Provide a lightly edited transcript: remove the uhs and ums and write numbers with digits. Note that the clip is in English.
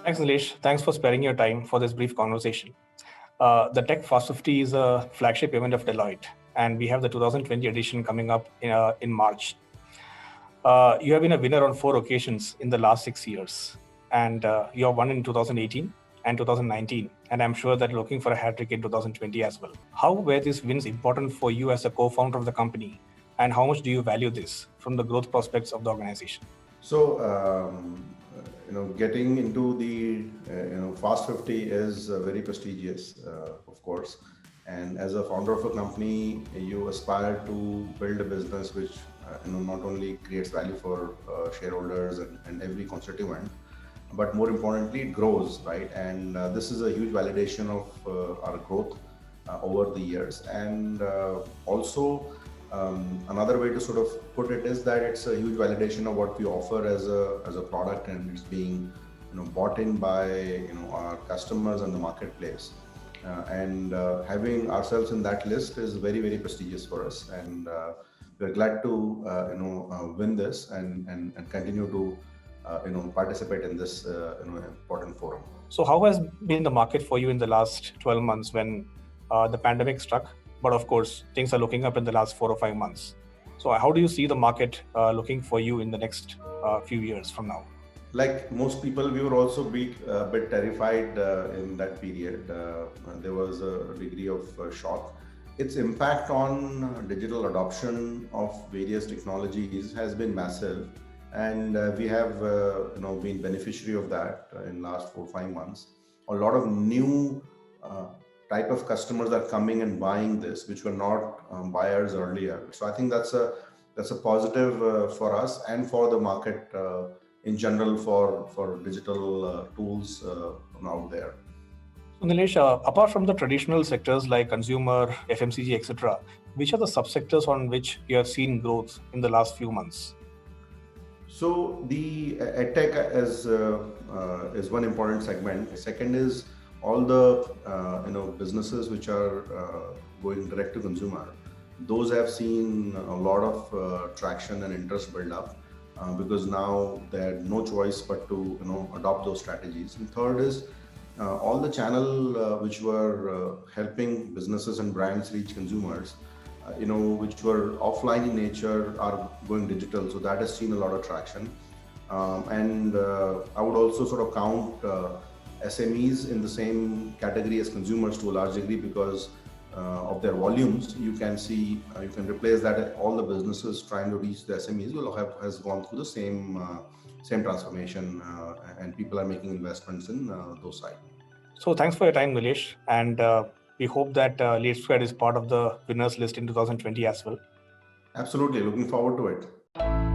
Thanks, Nilesh. Thanks for sparing your time for this brief conversation. The Tech Fast 50 is a flagship event of Deloitte, and we have the 2020 edition coming up in March. You have been a winner on 4 occasions in the last 6 years, and you have won in 2018 and 2019, and I'm sure that you're looking for a hat trick in 2020 as well. How were these wins important for you as a co-founder of the company, and how much do you value this from the growth prospects of the organization? So, getting into the Fast 50 is very prestigious, of course. And as a founder of a company, you aspire to build a business which not only creates value for shareholders and every constituent, but more importantly, it grows, right? And this is a huge validation of our growth over the years. And also, another way to sort of put it is that it's a huge validation of what we offer as a product, and it's being bought in by our customers and the marketplace. And having ourselves in that list is very, very prestigious for us, and we're glad to win this and continue to participate in this important forum. So how has been the market for you in the last 12 months when the pandemic struck? But of course, things are looking up in the last 4 or 5 months. So how do you see the market looking for you in the next few years from now? Like most people, we were also a bit terrified in that period. There was a degree of shock. Its impact on digital adoption of various technologies has been massive, and we have been beneficiary of that in last 4 or 5 months. A lot of new type of customers are coming and buying this, which were not buyers earlier. So I think that's a positive for us and for the market in general for digital tools out there. So Nilesh, apart from the traditional sectors like consumer, FMCG, etc., which are the subsectors on which you have seen growth in the last few months? So the edtech is one important segment. Second is all the businesses which are going direct to consumer. Those have seen a lot of traction and interest build up because now they had no choice but to adopt those strategies. And third is all the channel which were helping businesses and brands reach consumers, which were offline in nature, are going digital. So that has seen a lot of traction. And I would also sort of count SMEs in the same category as consumers to a large degree because of their volumes. You can see, you can replace that. All the businesses trying to reach the SMEs has gone through the same transformation, and people are making investments in those sides. So thanks for your time, Nilesh, and we hope that LeadSquared is part of the winners list in 2020 as well. Absolutely, looking forward to it.